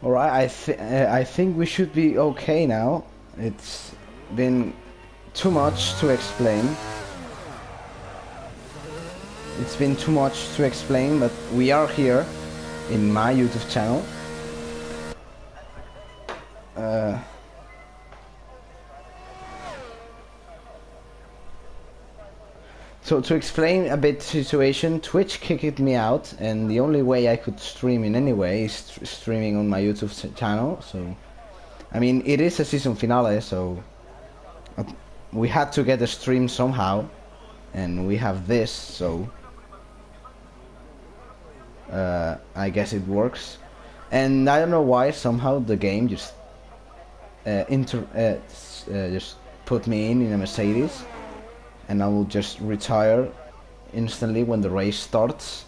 Alright, I think we should be okay now. It's been too much to explain. It's been too much to explain, but we are here in my YouTube channel. So to explain a bit the situation, Twitch kicked me out, and the only way I could stream in any way is streaming on my YouTube channel. So, I mean, it is a season finale, so we had to get a stream somehow, and we have this, so I guess it works. And I don't know why somehow the game just just put me in a Mercedes. And I will just retire instantly when the race starts.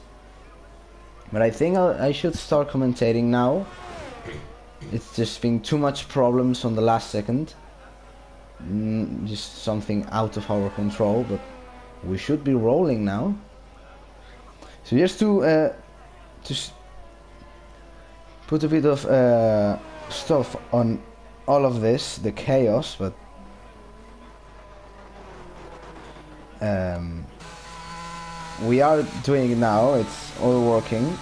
But I think I should start commentating now. It's just been too much problems on the last second. Just something out of our control, but we should be rolling now. So just to just put a bit of stuff on all of this, the chaos, but we are doing it now. It's all working.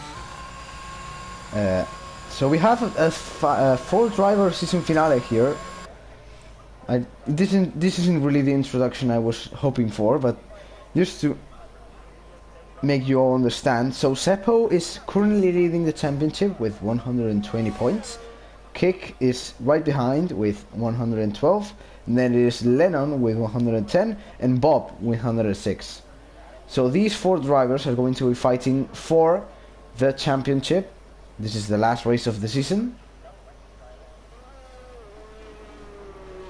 So we have a 4-driver season finale here. This isn't really the introduction I was hoping for, but just to make you all understand. So Seppo is currently leading the championship with 120 points. Kick is right behind with 112. And then it is Lennon with 110 and Bob with 106. So these 4 drivers are going to be fighting for the championship. This is the last race of the season.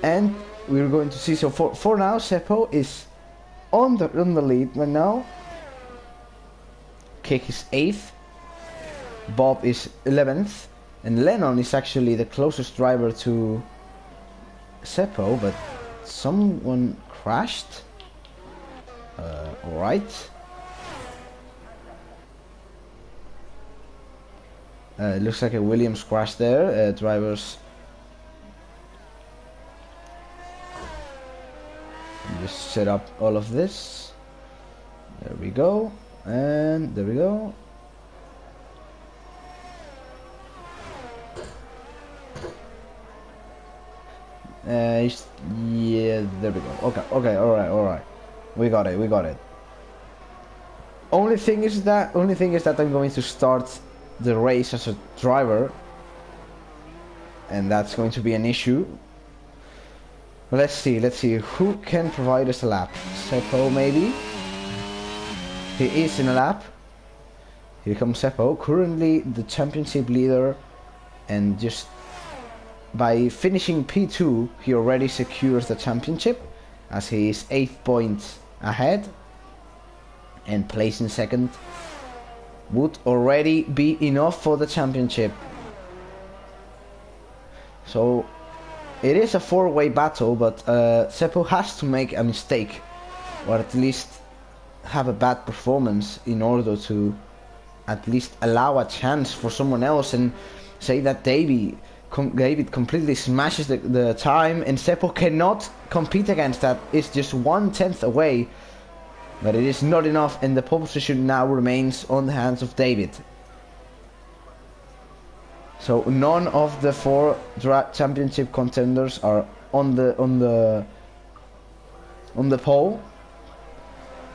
And we're going to see, so for now Seppo is on the lead right now. Kick is 8th. Bob is 11th. And Lennon is actually the closest driver to Seppo, but someone crashed. Alright. It looks like a Williams crash there. Drivers just set up all of this. There we go. And there we go. Yeah, there we go. Okay, alright. We got it. Only thing is that I'm going to start the race as a driver, and that's going to be an issue. Let's see who can provide us a lap. Seppo, maybe. He is in a lap. Here comes Seppo, currently the championship leader, and just by finishing P2, he already secures the championship, as he is 8 points ahead, and placing second would already be enough for the championship. So it is a 4-way battle, but Seppo has to make a mistake, or at least have a bad performance in order to at least allow a chance for someone else, and say that David completely smashes the time, and Seppo cannot compete against that. It's just 1/10 away, but it is not enough, and the pole position now remains on the hands of David. So none of the 4 championship contenders are on the pole,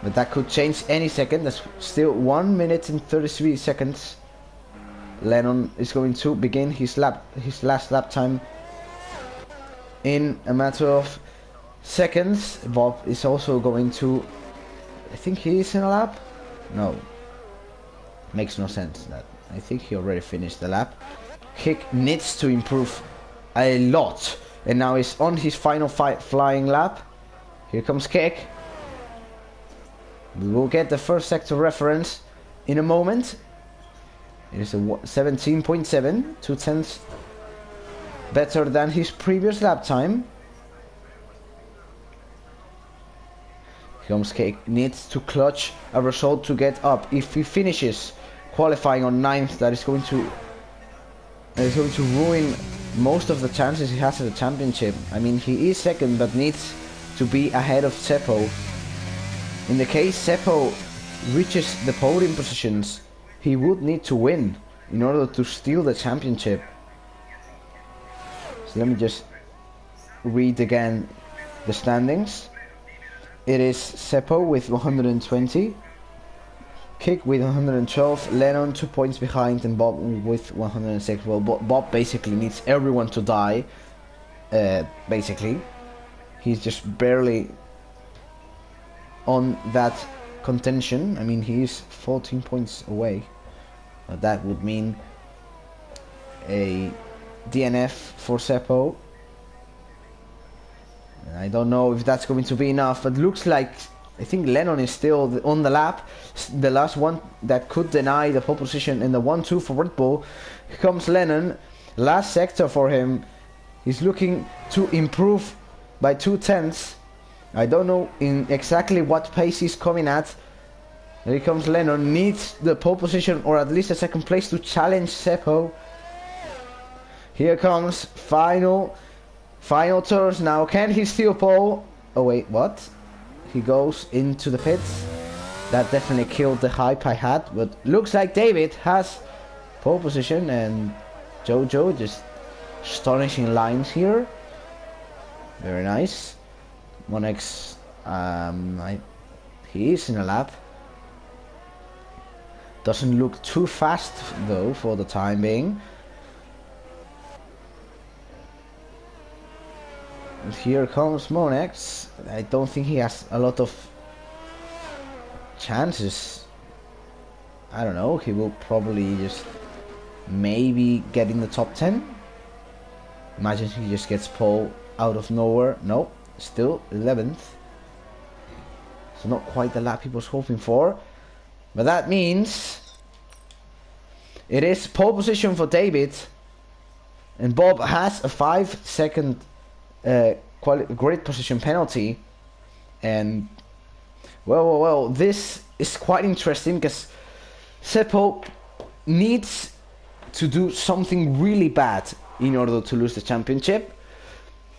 but that could change any second. That's still 1 minute and 33 seconds. Lennon is going to begin his last lap time in a matter of seconds. Bob is also going to, I think he is in a lap? No. Makes no sense that. I think he already finished the lap. Kick needs to improve a lot, and now he's on his final flying lap. Here comes Kick. We will get the first sector reference in a moment. It is a 17.7, 2/10 better than his previous lap time. Kick needs to clutch a result to get up. If he finishes qualifying on 9th, that is going to And it's going to ruin most of the chances he has at the championship. I mean, he is second, but needs to be ahead of Seppo. In the case Seppo reaches the podium positions, he would need to win in order to steal the championship. So let me just read again the standings. It is Seppo with 120, Kick with 112, Lennon 2 points behind, and Bob with 106. Well, Bob basically needs everyone to die. Basically, he's just barely on that contention. I mean, he's 14 points away. That would mean a DNF for Seppo. I don't know if that's going to be enough, but looks like I think Lennon is still on the lap. The last one that could deny the pole position in the 1-2 for Red Bull. Here comes Lennon. Last sector for him. He's looking to improve by 2/10. I don't know in exactly what pace he's coming at. Here comes Lennon. Needs the pole position or at least a second place to challenge Seppo. Here comes final turns now. Can he steal pole? Oh wait, what? He goes into the pits. That definitely killed the hype I had. But looks like David has pole position and Jojo just astonishing lines here. Very nice. 1x. He is in a lap. Doesn't look too fast though for the time being. And here comes Monex. I don't think he has a lot of chances. I don't know. He will probably just maybe get in the top 10. Imagine he just gets pole out of nowhere. No, still 11th. So not quite the lap he was hoping for. But that means it is pole position for David. And Bob has a 5-second grid position penalty. And well, this is quite interesting because Seppo needs to do something really bad in order to lose the championship.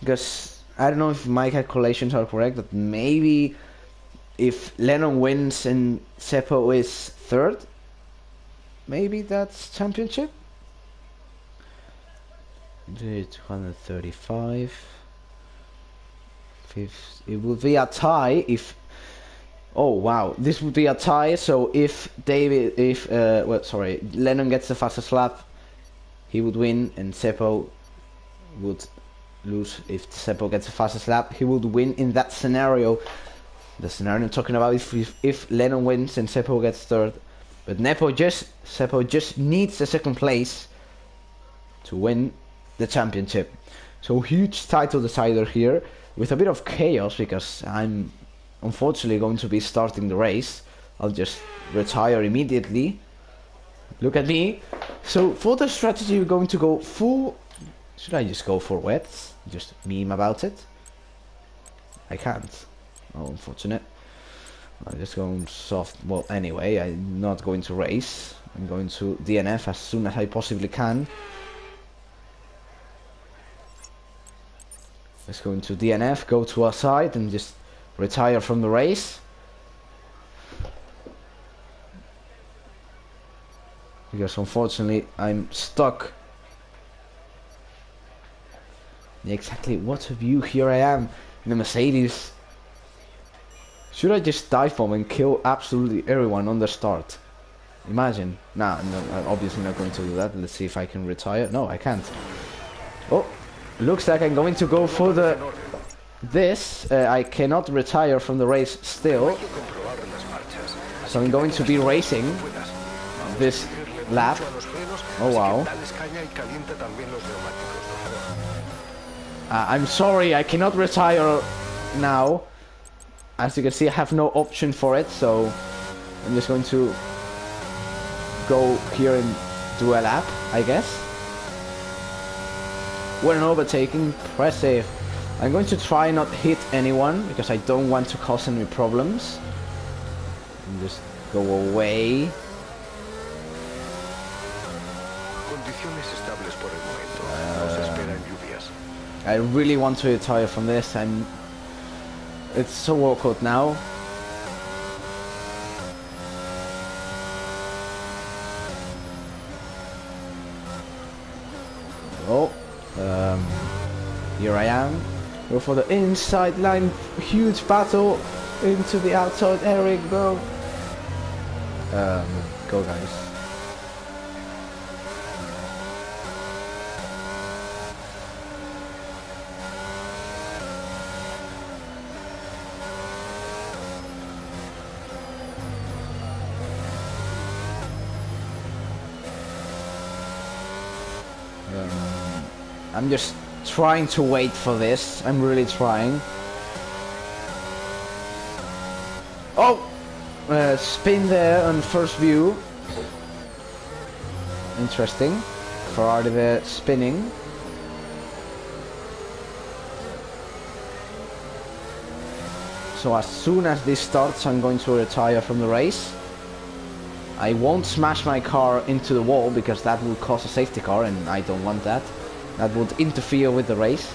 Because I don't know if my calculations are correct, but maybe if Lennon wins and Seppo is third, maybe that's championship. 235. Fifth. It would be a tie if. Oh wow, this would be a tie. So if Lennon gets the fastest lap, he would win, and Seppo would lose. If Seppo gets the fastest lap, he would win in that scenario. The scenario I'm talking about if Lennon wins and Seppo gets third. But Seppo just needs the second place to win the championship. So huge title decider here with a bit of chaos because I'm unfortunately going to be starting the race. I'll just retire immediately. Look at me. So for the strategy we're going to go full. Should I just go for wets? Just meme about it? I can't. Oh, unfortunate. I'm just going soft. Well, anyway, I'm not going to race. I'm going to DNF as soon as I possibly can. Let's go into DNF, go to our side and just retire from the race. Because unfortunately I'm stuck. Exactly, what a view. Here I am in the Mercedes. Should I just dive bomb and kill absolutely everyone on the start? Imagine. Nah, no, I'm obviously not going to do that. Let's see if I can retire. No, I can't. Oh, looks like I'm going to go for this. I cannot retire from the race still. So I'm going to be racing this lap. Oh wow. I'm sorry, I cannot retire now. As you can see, I have no option for it, so I'm just going to go here and do a lap, I guess. What an overtaking, impressive. I'm going to try not hit anyone because I don't want to cause any problems. And just go away. Condiciones estables por I really want to retire from this. It's so awkward now. Oh, here I am. Go for the inside line, huge battle into the outside. Eric, go. Go guys. I'm just trying to wait for this. I'm really trying. Oh! Spin there on first view. Interesting. Ferrari there spinning. So as soon as this starts, I'm going to retire from the race. I won't smash my car into the wall because that will cause a safety car and I don't want that. That would interfere with the race.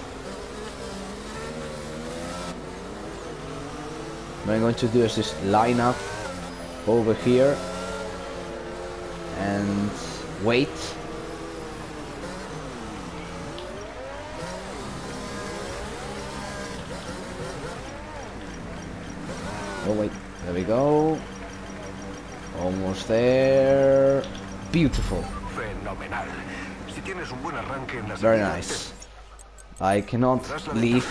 What I'm going to do is just line up over here and wait. Oh wait, there we go. Almost there. Beautiful. Very nice. I cannot leave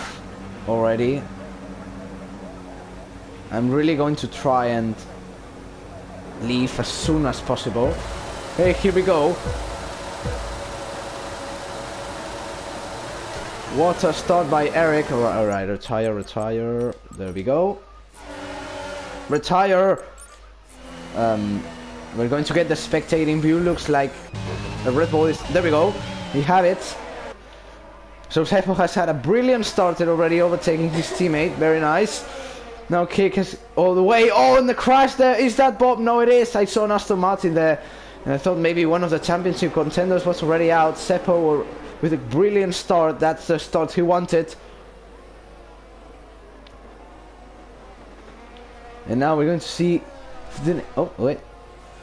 already. I'm really going to try and leave as soon as possible. Hey, here we go. What a start by Eric. Alright, retire. There we go. Retire. We're going to get the spectating view. Looks like the Red Bull is... There we go. We have it. So Seppo has had a brilliant start already, overtaking his teammate. Very nice. Now Kick is all the way. Oh, and the crash there. Is that Bob? No, it is. I saw an Aston Martin there. And I thought maybe one of the championship contenders was already out. Seppo with a brilliant start. That's the start he wanted. And now we're going to see... Oh, wait.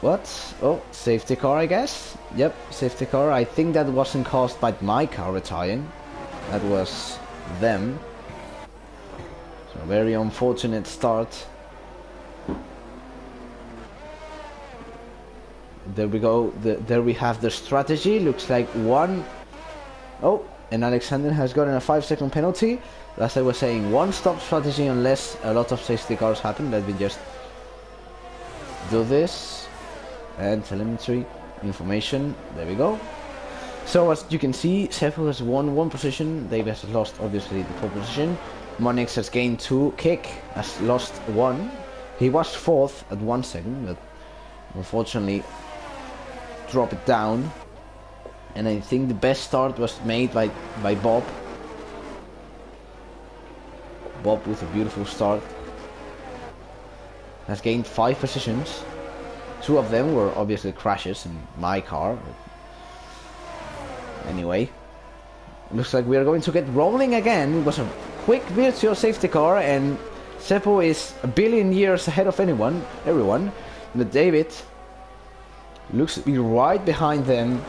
What? Oh, safety car, I guess. Yep, safety car. I think that wasn't caused by my car retiring. That was them. So very unfortunate start. There we go. There we have the strategy. Looks like one. Oh, and Alexander has gotten a 5-second penalty. As I was saying, one stop strategy unless a lot of safety cars happen. Let me just do this. And telemetry information. There we go. So as you can see, Seppo has won one position. David has lost obviously the pole position. Monix has gained 2. Kick has lost 1. He was 4th at 1 second, but unfortunately drop it down. And I think the best start was made by Bob. Bob with a beautiful start. Has gained 5 positions. 2 of them were obviously crashes in my car. Anyway, looks like we are going to get rolling again. It was a quick virtual safety car, and Seppo is a billion years ahead of everyone. But David looks to be right behind them.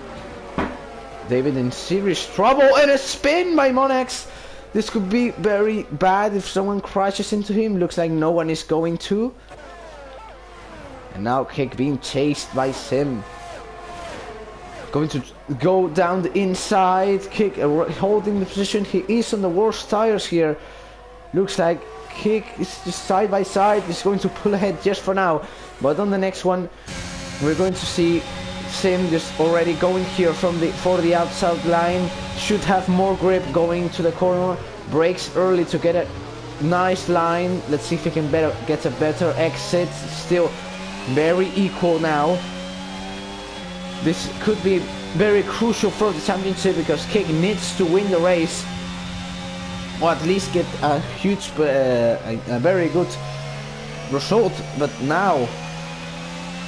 David in serious trouble, and a spin by Monex. This could be very bad if someone crashes into him. Looks like no one is going to. And now Kick being chased by Sim. Going to go down the inside. Kick holding the position. He is on the worst tires here. Looks like Kick is just side by side. He's going to pull ahead just for now. But on the next one, we're going to see Sim just already going here for the outside line. Should have more grip going to the corner. Brakes early to get a nice line. Let's see if he can get a better exit. Still very equal now. This could be very crucial for the championship because Kick needs to win the race, or at least get a huge, a very good result. But now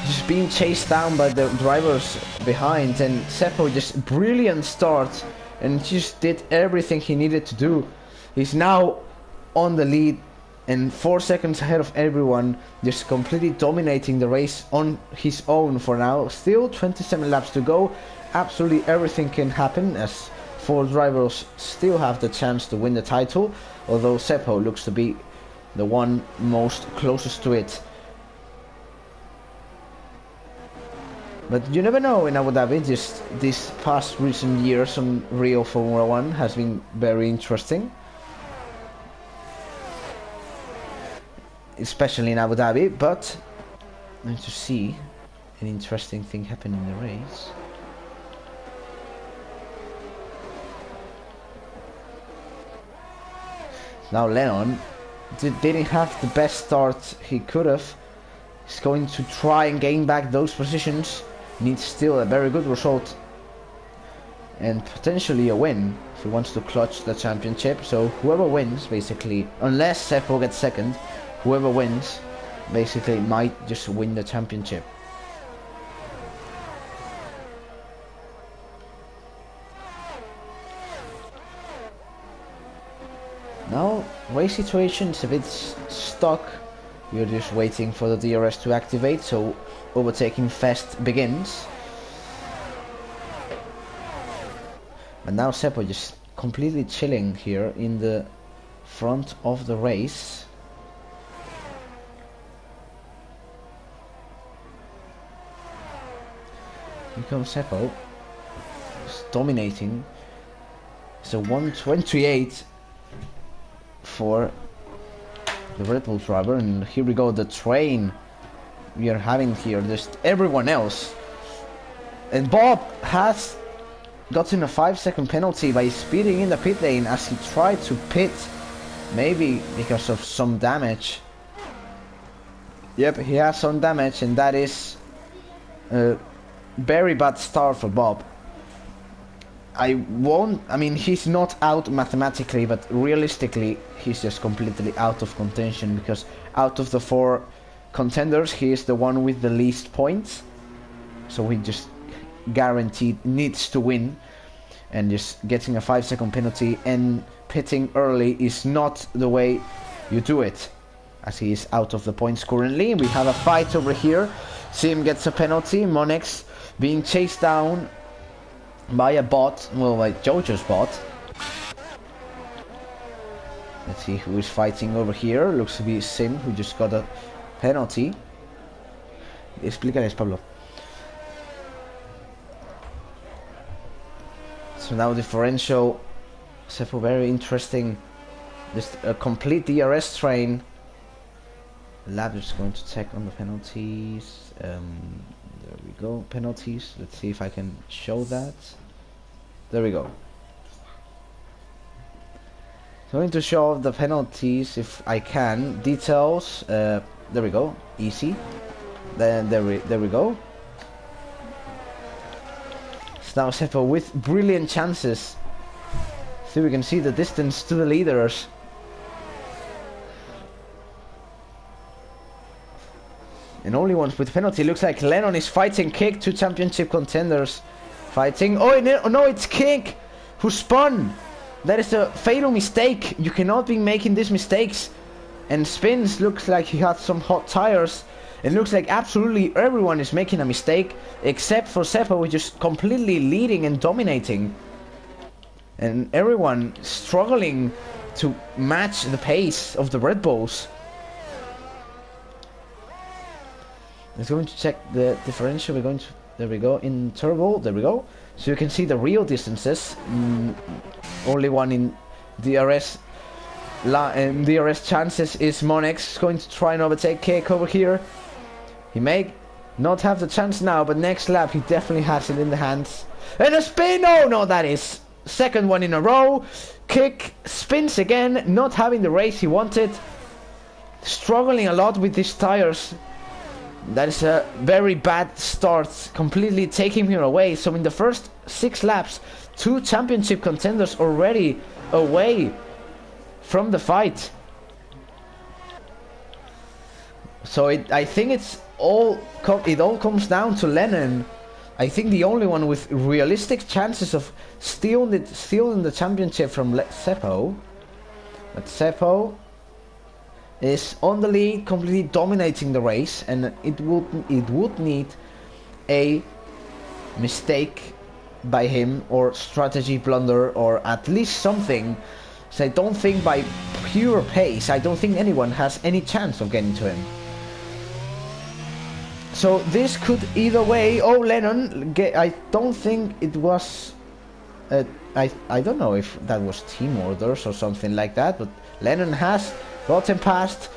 just being chased down by the drivers behind, and Seppo just brilliant start and just did everything he needed to do. He's now on the lead and 4 seconds ahead of everyone, just completely dominating the race on his own for now. Still 27 laps to go. Absolutely everything can happen, as 4 drivers still have the chance to win the title, although Seppo looks to be the one most closest to it. But you never know in Abu Dhabi. Just these past recent years on real Formula 1 has been very interesting, especially in Abu Dhabi. But let's just see an interesting thing happen in the race. Now Lennon didn't have the best start he could have. He's going to try and gain back those positions. Needs still a very good result and potentially a win if he wants to clutch the championship. So whoever wins, basically, unless Seppo gets second, whoever wins basically might just win the championship. Now race situation is a bit stuck. We're just waiting for the DRS to activate, so overtaking fast begins. But now Seppo just completely chilling here in the front of the race. Here comes Seppo, just dominating. So 128 for the Red Bull driver, and here we go, the train we are having here, just everyone else. And Bob has gotten a 5-second penalty by speeding in the pit lane as he tried to pit, maybe because of some damage. Yep, he has some damage, and that is a very bad start for Bob. I mean, he's not out mathematically, but realistically he's just completely out of contention, because out of the 4 contenders he is the one with the least points, so he just guaranteed needs to win. And just getting a 5-second penalty and pitting early is not the way you do it, as he is out of the points currently. We have a fight over here. Sim gets a penalty. Monex being chased down by a bot, well, by Jojo's bot. Let's see who is fighting over here. Looks to be Sim, who just got a penalty. Explícales, Pablo. So now differential, Seppo, very interesting. Just a complete DRS train. Lab is going to check on the penalties. There we go, penalties. Let's see if I can show that. There we go. So I'm going to show the penalties if I can. Details. There we go. Easy. Then there we go. So now Seppo with brilliant chances. So we can see the distance to the leaders. And only ones with penalty. Looks like Lennon is fighting Kick, 2 championship contenders. Fighting. Oh no, it's Kick who spun. That is a fatal mistake. You cannot be making these mistakes. And Spins looks like he had some hot tires. It looks like absolutely everyone is making a mistake except for Seppo, which is completely leading and dominating. And everyone struggling to match the pace of the Red Bulls. Let's go to check the differential. We're going to, there we go, in turbo, there we go. So you can see the real distances. Only one in DRS DRS chances is Monex. Going to try and overtake Kick over here. He may not have the chance now, but next lap he definitely has it in the hands. And a spin! Oh no, that is second one in a row. Kick spins again, not having the race he wanted. Struggling a lot with these tires. That is a very bad start, completely taking him away. So in the first 6 laps, 2 championship contenders already away from the fight. So I think it all comes down to Lennon I think the only one with realistic chances of stealing the championship from Seppo. But Seppo is on the lead, completely dominating the race, and it would need a mistake by him, or strategy blunder, or at least something. So I don't think by pure pace, I don't think anyone has any chance of getting to him. So this could either way. Oh, Lennon, I don't think it was I don't know if that was team orders or something like that, but Lennon has gotten past.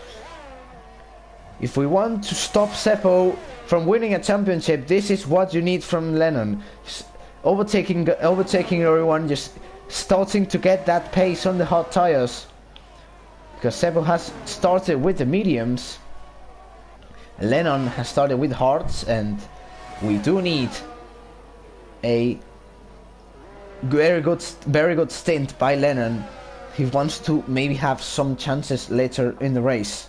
If we want to stop Seppo from winning a championship, this is what you need from Lennon. Overtaking everyone, just starting to get that pace on the hot tires. Because Seppo has started with the mediums, Lennon has started with hards, and we do need a very good stint by Lennon. He wants to maybe have some chances later in the race.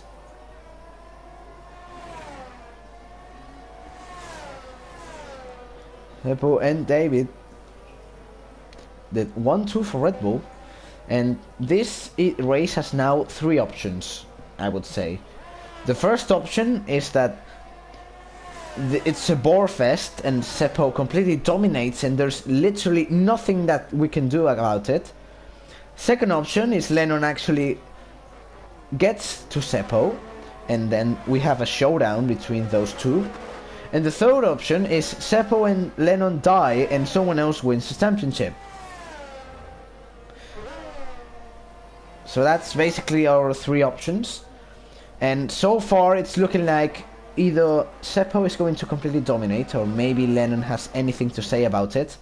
Seppo and David did 1-2 for Red Bull, and this race has now 3 options, I would say. The first option is that it's a bore fest and Seppo completely dominates and there's literally nothing that we can do about it. Second option is Lennon actually gets to Seppo and then we have a showdown between those two. And the third option is Seppo and Lennon die and someone else wins the championship. So that's basically our 3 options. And so far it's looking like either Seppo is going to completely dominate, or maybe Lennon has anything to say about it.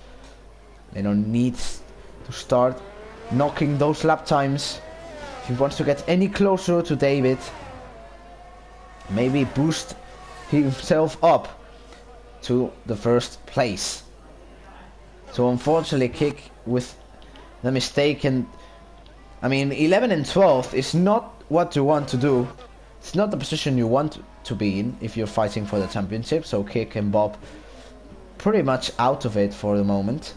Lennon needs to start knocking those lap times if he wants to get any closer to David. Maybe boost himself up to the first place. So unfortunately Kick with the mistake, and I mean 11 and 12 is not what you want to do. It's not the position you want to be in if you're fighting for the championship. So Kick and Bob pretty much out of it for the moment.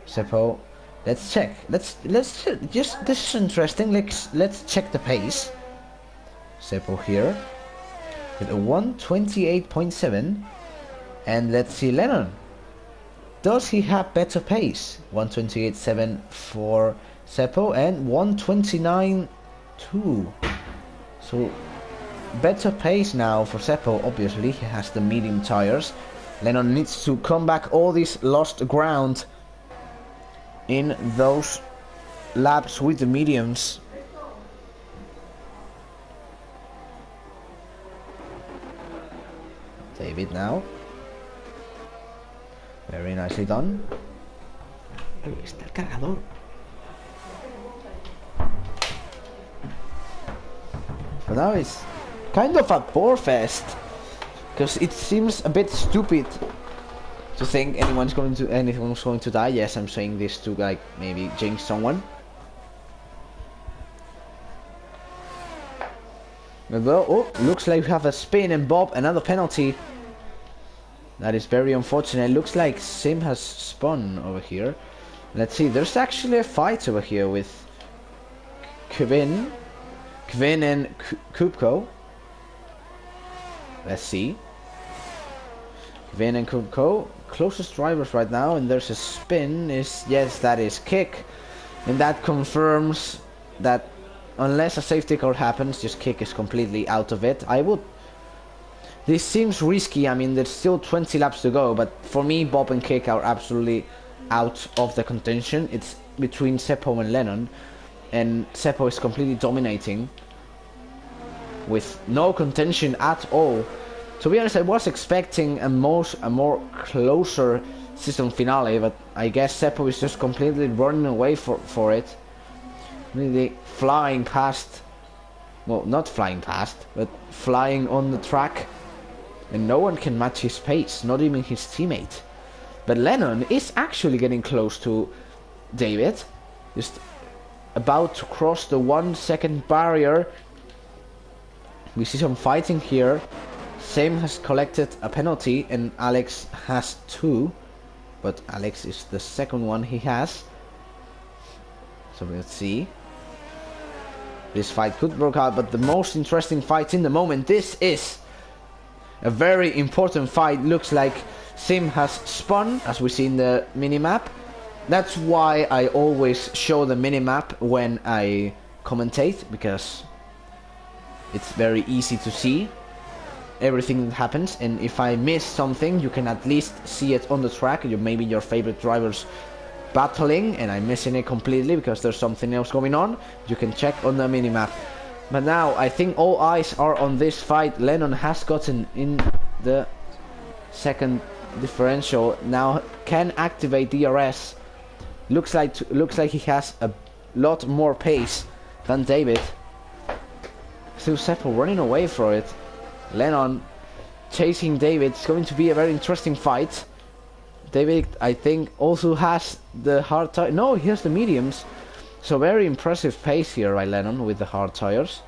Seppo, let's check. Let's just, this is interesting. Let's check the pace. Seppo here with a 1:28.7, and let's see Lennon. Does he have better pace? 1:28.7 for Seppo and 1:29.2. So better pace now for Seppo. Obviously he has the medium tires. Lennon needs to come back all this lost ground in those laps with the mediums. David now. Very nicely done. Ahí está el cargador. But now it's kind of a bore fest, because it seems a bit stupid to think anyone's going to die. Yes, I'm saying this to like maybe jinx someone. But well, oh, looks like we have a spin and Bob, another penalty. That is very unfortunate. It looks like Sim has spun over here. Let's see, there's actually a fight over here with Kvin and Kupko. Let's see. Kvin and Kupko, closest drivers right now, and there's a spin. Yes, that is Kick, and that confirms that unless a safety car happens, just Kick is completely out of it. This seems risky. I mean, there's still 20 laps to go, but for me, Bob and Kick are absolutely out of the contention. It's between Seppo and Lennon, and Seppo is completely dominating with no contention at all. To be honest, I was expecting a more closer season finale, but I guess Seppo is just completely running away for it. Really flying past, well, not flying past, but flying on the track, and no one can match his pace, not even his teammate. But Lennon is actually getting close to David, just about to cross the 1 second barrier. We see some fighting here. Sam has collected a penalty and Alex has 2, but Alex is the second one he has. So let's see. This fight could work out, but the most interesting fight in the moment. This is a very important fight. Looks like Sim has spun, as we see in the minimap. That's why I always show the minimap when I commentate, because it's very easy to see everything that happens, and if I miss something, you can at least see it on the track. Maybe your favorite drivers battling and I'm missing it completely because there's something else going on. You can check on the minimap. But now I think all eyes are on this fight. Lennon has gotten in the second differential, now can activate DRS. Looks like he has a lot more pace than David. Still Seppo running away for it. Lennon chasing David. It's going to be a very interesting fight. David, I think, also has the hard tire. No, he has the mediums. So very impressive pace here by Lennon with the hard tires.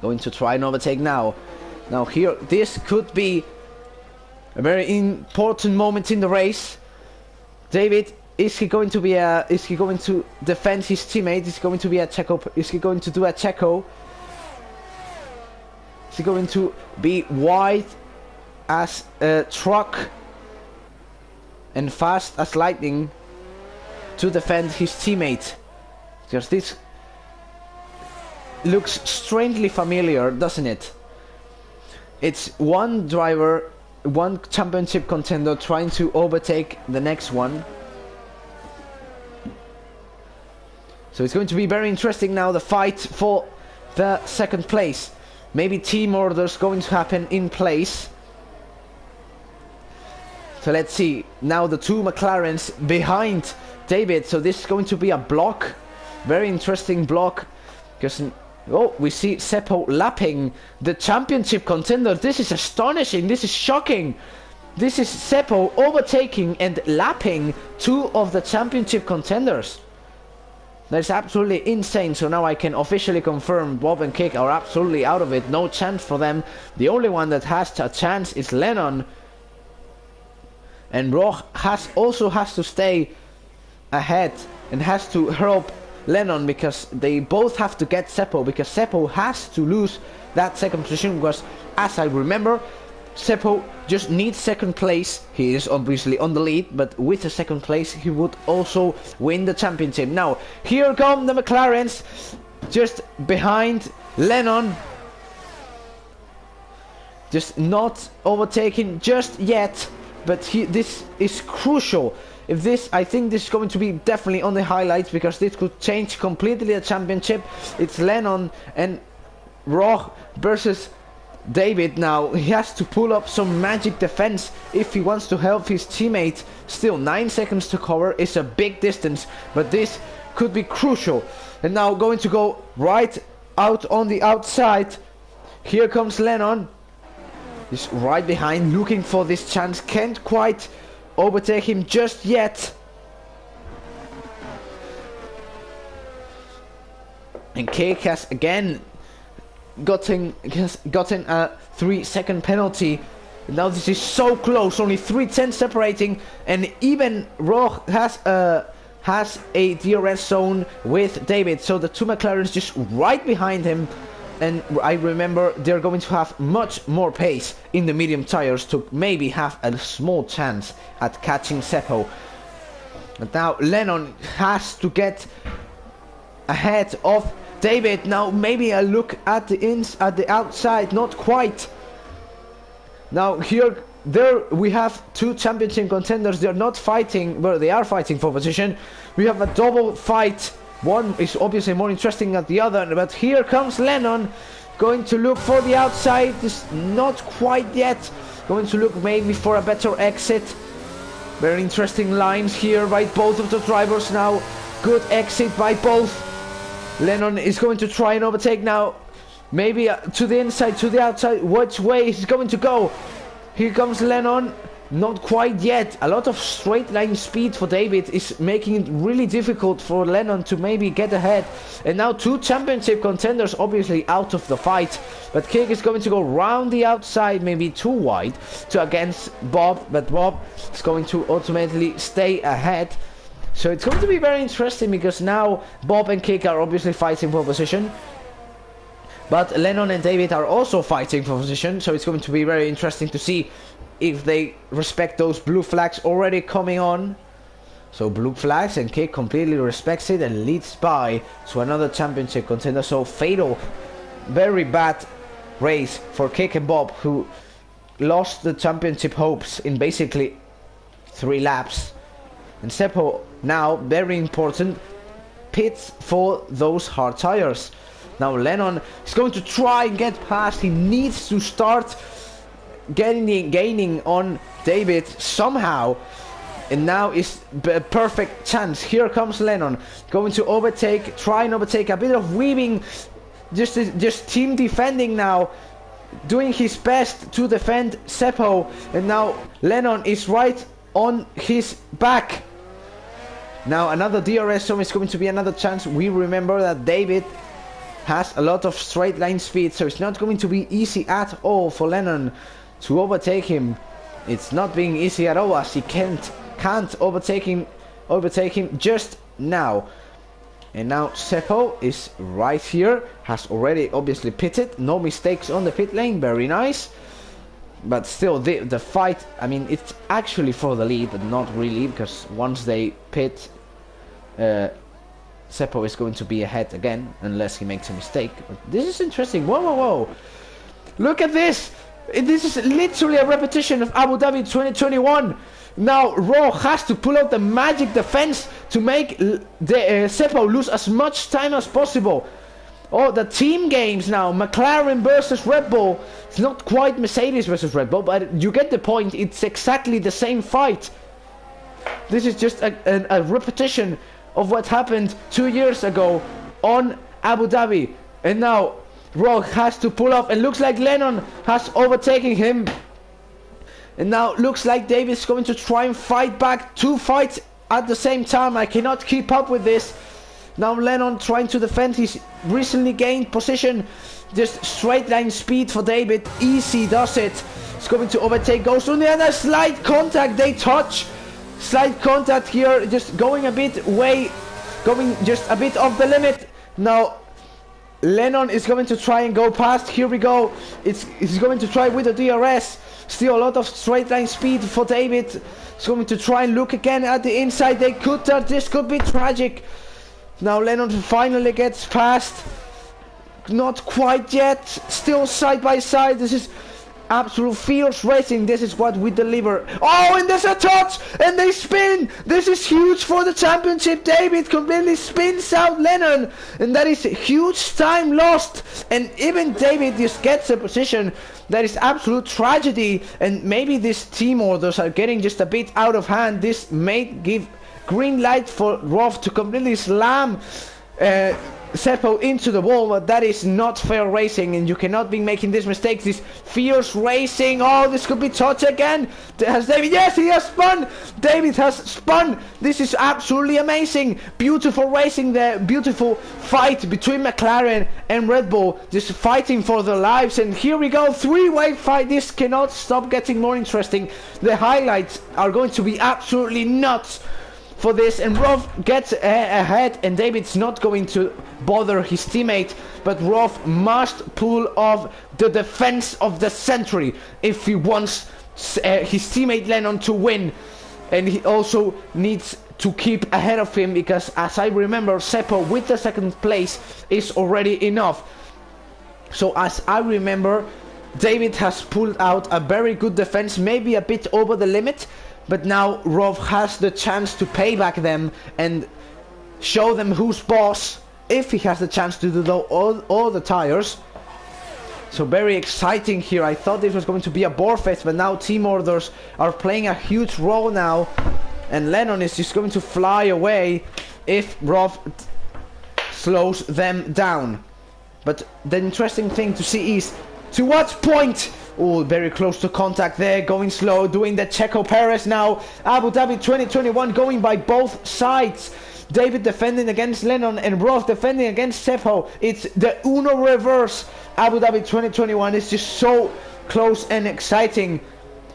Going to try and overtake now. Now here, this could be a very important moment in the race. David, is he going to defend his teammate? Is he going to be a Checo? Is he going to do a Checo? Is he going to be wide as a truck and fast as lightning to defend his teammate? Because this looks strangely familiar, doesn't it? It's one driver, one championship contender trying to overtake the next one. So it's going to be very interesting now, the fight for the second place. Maybe team orders going to happen in place. So let's see. Now the two McLarens behind David. So this is going to be a block. Very interesting block. Because, oh, we see Seppo lapping the championship contender. This is astonishing. This is shocking. This is Seppo overtaking and lapping two of the championship contenders. That's absolutely insane. So now I can officially confirm Bob and Kick are absolutely out of it. No chance for them. The only one that has a chance is Lennon. And Roch also has to stay ahead and has to help Lennon, because they both have to get Seppo, because Seppo has to lose that second position, because as I remember, Seppo just needs second place. He is obviously on the lead, but with the second place he would also win the championship. Now here come the McLarens just behind Lennon, just not overtaking just yet. But this is crucial. If this, I think this is going to be definitely on the highlights, because this could change completely the championship. It's Lennon and Roch versus David now. He has to pull up some magic defense if he wants to help his teammate. Still 9 seconds to cover is a big distance, but this could be crucial. And now going to go right out on the outside. Here comes Lennon. He's right behind, looking for this chance. Can't quite overtake him just yet. And Cake has again gotten a 3-second penalty. Now this is so close, only 3 tenths separating, and even Roch has a DRS zone with David. So the two McLarens just right behind him. And I remember they're going to have much more pace in the medium tires to maybe have a small chance at catching Seppo. But now Lennon has to get ahead of David. Now maybe a look at the outside, not quite. Now there we have two championship contenders. They're not fighting, but they are fighting for position. We have a double fight. One is obviously more interesting than the other, but here comes Lennon, going to look for the outside. This not quite yet. Going to look maybe for a better exit. Very interesting lines here by both of the drivers now. Good exit by both. Lennon is going to try and overtake now. Maybe to the inside, to the outside. Which way is he going to go? Here comes Lennon. Not quite yet. A lot of straight line speed for David is making it really difficult for Lennon to maybe get ahead. And now two championship contenders obviously out of the fight. But Kick is going to go round the outside, maybe too wide, to against Bob. But Bob is going to ultimately stay ahead. So it's going to be very interesting because now Bob and Kick are obviously fighting for position. But Lennon and David are also fighting for position. So it's going to be very interesting to see if they respect those blue flags already coming on. So blue flags, and Kick completely respects it and leads by to another championship contender. So fatal, very bad race for Kick and Bob, who lost the championship hopes in basically 3 laps. And Seppo now, very important, pits for those hard tires. Now Lennon is going to try and get past. He needs to start gaining on David somehow, and now is a perfect chance. Here comes Lennon, going to overtake, try and overtake, a bit of weaving, just team defending now, doing his best to defend Seppo, and now Lennon is right on his back. Now another DRS zone is going to be another chance. We remember that David has a lot of straight line speed, so it's not going to be easy at all for Lennon to overtake him. It's not being easy at all, as he can't overtake him just now. And now Seppo is right here, has already obviously pitted, no mistakes on the pit lane, very nice. But still, the fight, I mean, it's actually for the lead, but not really, because once they pit, Seppo is going to be ahead again, unless he makes a mistake. But this is interesting. Whoa, whoa, whoa. Look at this. This is literally a repetition of Abu Dhabi 2021. Now Raw has to pull out the magic defense to make Seppo lose as much time as possible. Oh, the team games now. McLaren versus Red Bull. It's not quite Mercedes versus Red Bull, but you get the point. It's exactly the same fight. This is just a repetition of what happened 2 years ago on Abu Dhabi. And now Rogue has to pull off, and looks like Lennon has overtaken him. And now looks like David's going to try and fight back. 2 fights at the same time. I cannot keep up with this. Now Lennon trying to defend his recently gained position. Just straight line speed for David. Easy does it. It's going to overtake. Goes on the other slight contact. They touch. Slight contact here. Just going a bit way. Going just a bit off the limit. Now Lennon is going to try and go past. Here we go. He's going to try with the DRS. Still a lot of straight line speed for David. He's going to try and look again at the inside. They could touch. This could be tragic. Now Lennon finally gets past. Not quite yet. Still side by side. This is absolute fierce racing. This is what we deliver. Oh, and there's a touch, and they spin. This is huge for the championship. David completely spins out Lennon, and that is huge time lost. And even David just gets a position. That is absolute tragedy. And maybe these team orders are getting just a bit out of hand. This may give green light for Rolf to completely slam Seppo into the wall, but that is not fair racing, and you cannot be making this mistake. This fierce racing. Oh, this could be touch again. Has David? Yes, he has spun. David has spun. This is absolutely amazing. Beautiful racing there. Beautiful fight between McLaren and Red Bull, just fighting for their lives. And here we go, 3-way fight. This cannot stop getting more interesting. The highlights are going to be absolutely nuts for this, and Rolf gets ahead, and David's not going to bother his teammate, but Rolf must pull off the defense of the century if he wants his teammate Lennon to win. And he also needs to keep ahead of him, because as I remember, Seppo with the 2nd place is already enough. So as I remember, David has pulled out a very good defense, maybe a bit over the limit. But now Rolf has the chance to pay back them and show them who's boss, if he has the chance to do all the tires. So very exciting here. I thought this was going to be a bore fest, but now team orders are playing a huge role now. And Lennon is just going to fly away if Rolf slows them down. But the interesting thing to see is to what point Oh, very close to contact there, going slow, doing the Checo Perez now. Abu Dhabi 2021 going by both sides. David defending against Lennon and Roth defending against Seppo. It's the Uno reverse. Abu Dhabi 2021 is just so close and exciting.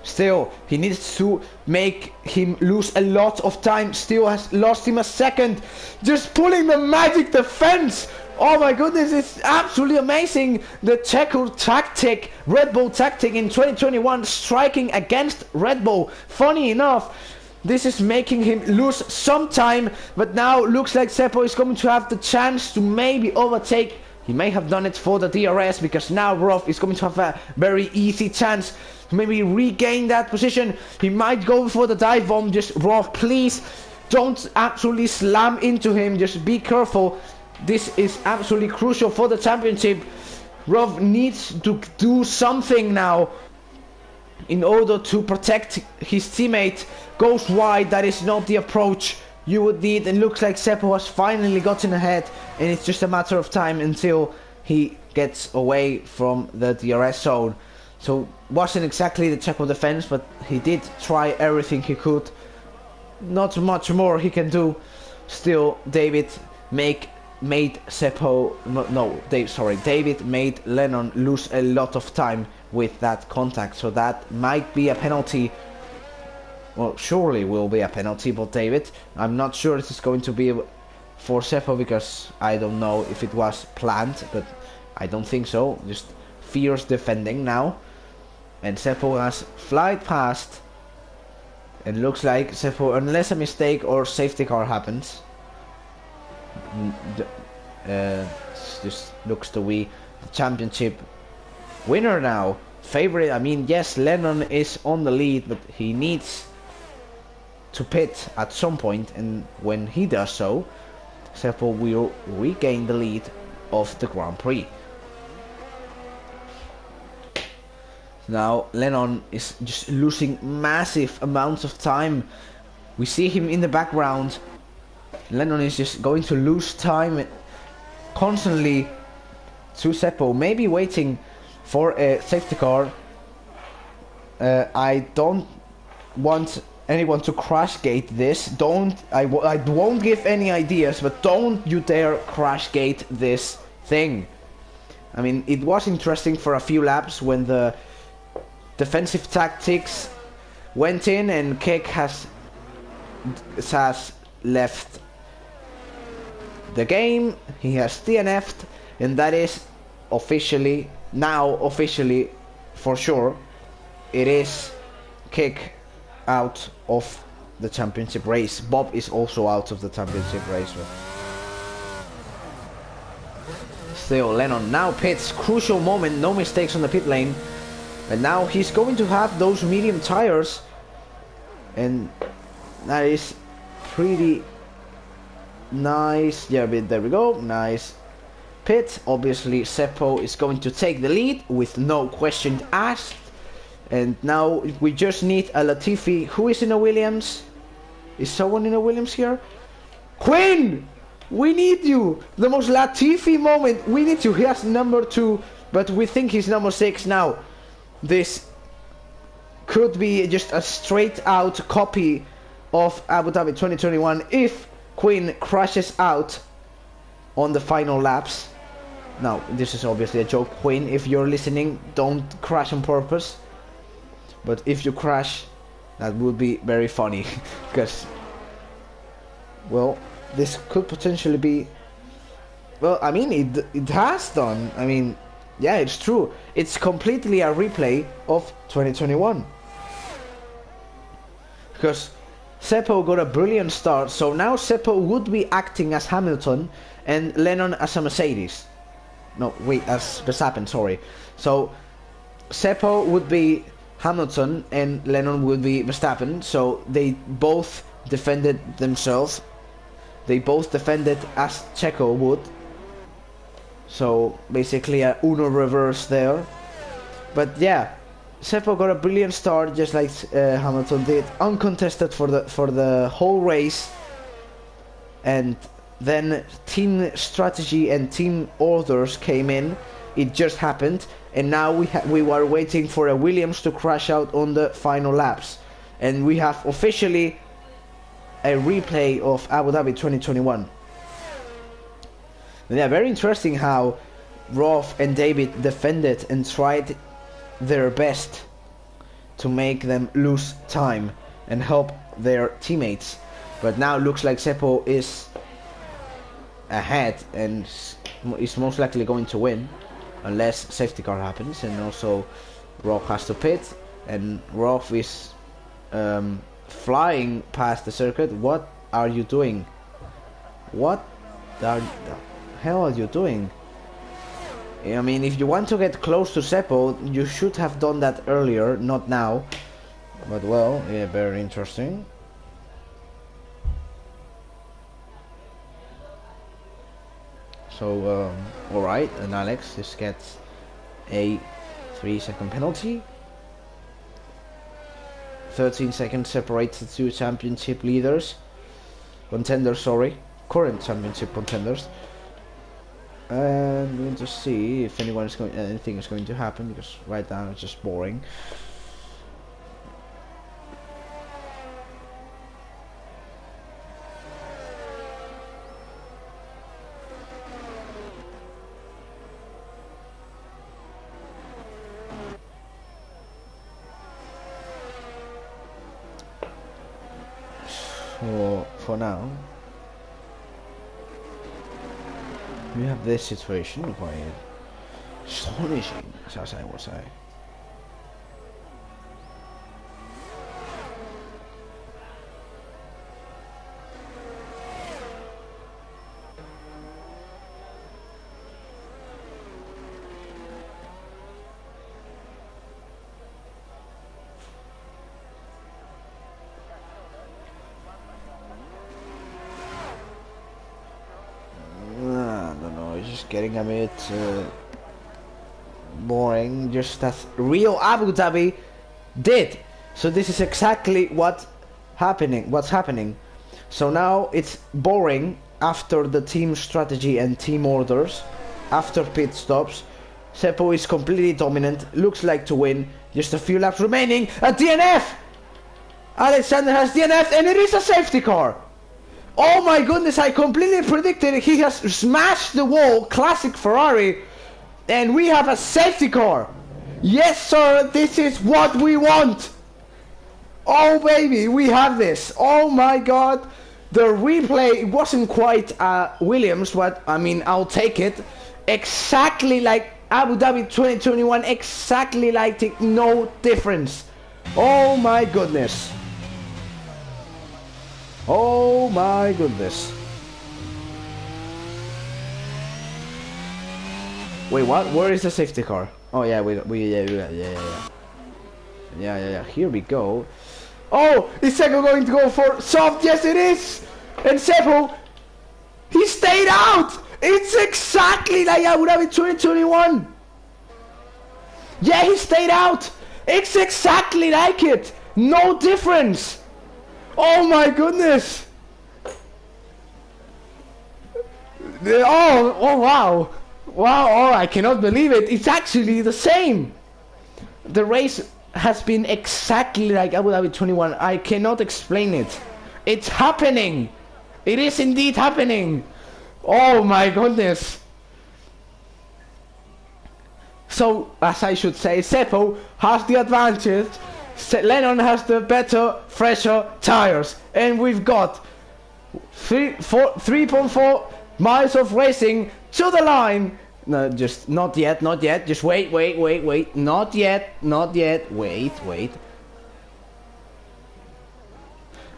Still, he needs to make him lose a lot of time. Still has lost him a second. Just pulling the magic defense. Oh my goodness, it's absolutely amazing. The Checo tactic, Red Bull tactic in 2021, striking against Red Bull. Funny enough, this is making him lose some time, but now looks like Seppo is going to have the chance to maybe overtake. He may have done it for the DRS, because now Rolf is going to have a very easy chance to maybe regain that position. He might go for the dive bomb. Just Rolf, please don't absolutely slam into him. Just be careful. This is absolutely crucial for the championship. Rolf needs to do something now in order to protect his teammate. Goes wide, that is not the approach you would need, and looks like Seppo has finally gotten ahead, and it's just a matter of time until he gets away from the DRS zone. So wasn't exactly the Checo defense, but he did try everything he could. Not much more he can do. Still, David made Lennon lose a lot of time with that contact, so that might be a penalty. Well, surely will be a penalty for David. I'm not sure it is going to be for Seppo, because I don't know if it was planned, but I don't think so. Just fierce defending now, and Seppo has flied past, and looks like Seppo, unless a mistake or safety car happens, just looks to be the championship winner now. Favorite, I mean, yes, Lennon is on the lead, but he needs to pit at some point, and when he does so, Seppo will regain the lead of the Grand Prix. Now Lennon is just losing massive amounts of time. We see him in the background. Lennon is just going to lose time constantly to Seppo, maybe waiting for a safety car. I don't want anyone to crash gate this. I won't give any ideas, but don't you dare crash gate this thing. I mean, it was interesting for a few laps when the defensive tactics went in, and Kek has left the game. He has DNF'd, and that is officially for sure, it is Kek out of the championship race. Bob is also out of the championship race. Still, Lennon now pits. Crucial moment, no mistakes on the pit lane, and now he's going to have those medium tires, and that is pretty nice. Yeah, there we go. Nice pit. Obviously Seppo is going to take the lead with no question asked. And now we just need a Latifi. Who is in a Williams? Is someone in a Williams here? Quinn! We need you! The most Latifi moment. We need you. He has number 2, but we think he's number 6 now. This could be just a straight out copy of Abu Dhabi 2021 if Quinn crashes out on the final laps. Now, this is obviously a joke, Quinn. If you're listening, don't crash on purpose. But if you crash, that would be very funny, because, well, this could potentially be, well, I mean, it has done. I mean, yeah, it's true. It's completely a replay of 2021. Because Seppo got a brilliant start, so now Seppo would be acting as Hamilton and Lennon as a Mercedes. No, wait, as Verstappen, sorry. So Seppo would be Hamilton and Lennon would be Verstappen, so they both defended themselves. They both defended as Checo would. So basically a Uno reverse there. But yeah, Seppo got a brilliant start, just like Hamilton did, uncontested for the whole race, and then team strategy and team orders came in. It just happened, and now we were waiting for a Williams to crash out on the final laps, and we have officially a replay of Abu Dhabi 2021. Yeah, very interesting how Rolf and David defended and tried their best to make them lose time and help their teammates, but now looks like Seppo is ahead and is most likely going to win unless safety car happens, and also Rolf has to pit, and Rolf is flying past the circuit. What are you doing? What the hell are you doing? I mean, if you want to get close to Seppo, you should have done that earlier, not now. But well, yeah, very interesting. So, alright, and Alex just gets a 3-second penalty. 13 seconds separates the two championship leaders. Contenders, sorry. Current championship contenders. And we'll just see if anything is going to happen, because right now it's just boring. For now, we have this situation quite astonishing, as I would say. Getting a bit boring, just as Rio Abu Dhabi did. So this is exactly what's happening. So now it's boring after the team strategy and team orders, after pit stops. Seppo is completely dominant, looks like to win, just a few laps remaining. A DNF! Alexander has DNF, and it is a safety car. Oh my goodness, I completely predicted it. He has smashed the wall, classic Ferrari, and we have a safety car. Yes sir, this is what we want. Oh baby, we have this. Oh my god. The replay wasn't quite Williams, but I mean, I'll take it. Exactly like Abu Dhabi 2021, exactly like it, no difference. Oh my goodness. Oh my goodness. Wait, what? Where is the safety car? Oh yeah, yeah. Here we go. Oh, is Seppo going to go for soft? Yes, it is. And Seppo, he stayed out. It's exactly like Abu Dhabi 2021. Yeah, he stayed out. It's exactly like it. No difference. Oh my goodness! Oh wow! Wow, oh, I cannot believe it. It's actually the same. The race has been exactly like Abu Dhabi 21. I cannot explain it. It's happening. It is indeed happening. Oh my goodness. So, as I should say, Seppo has the advantage. Lennon has the better, fresher tires, and we've got 3.4 miles of racing to the line. No, just not yet. Just wait. Not yet.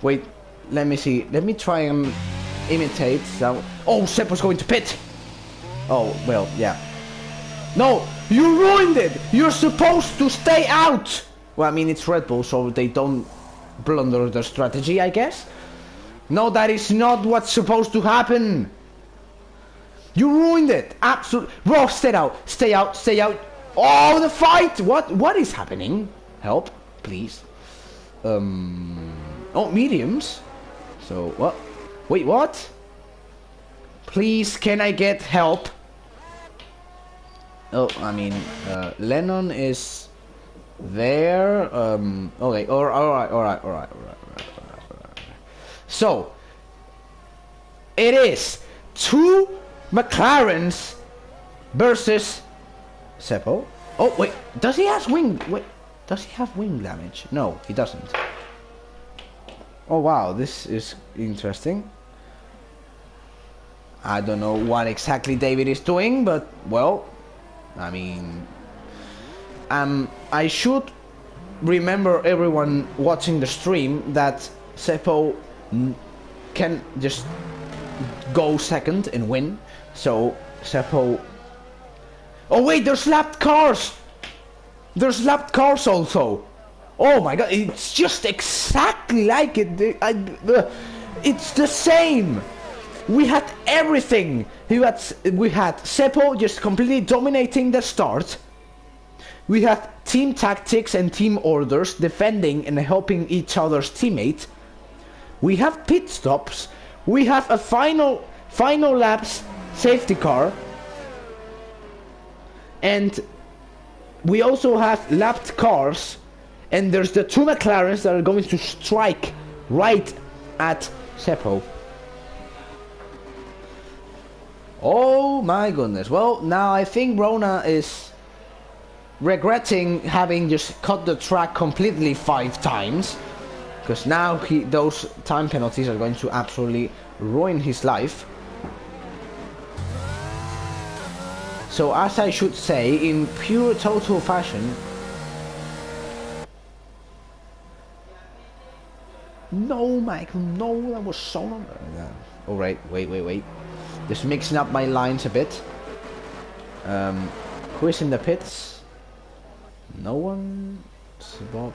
Wait. Let me see. Let me try and imitate. So, oh, Seppo's going to pit. Oh well, yeah. No, you ruined it. You're supposed to stay out. Well, I mean, it's Red Bull, so they don't blunder their strategy, I guess. No, that is not what's supposed to happen. You ruined it. Absolutely. Bro, stay out. Oh, the fight. What is happening? Help, please. Oh, mediums. So, what? Wait, what? Please, can I get help? Oh, I mean, Lennon is there. Okay. All right. So it is two McLarens versus Seppo. Oh wait, does he have wing? Wait, does he have wing damage? No, he doesn't. Oh wow, this is interesting. I don't know what exactly David is doing, but well, I mean, I should remember everyone watching the stream that Seppo can just go second and win. So Seppo. Oh wait, there's lapped cars. There's lapped cars also. Oh my god, it's just exactly like it. It's the same. We had everything. We had Seppo just completely dominating the start. We had team tactics and team orders, defending and helping each other's teammate. We have pit stops. We have a final laps safety car. And we also have lapped cars. And there's the two McLarens that are going to strike right at Seppo. Oh my goodness. Well, now I think Rona is regretting having just cut the track completely 5 times. Because now those time penalties are going to absolutely ruin his life. So as I should say, in pure total fashion... No, Michael, no, that was so long. Alright, wait. Just mixing up my lines a bit. Who is in the pits? No one. Bob.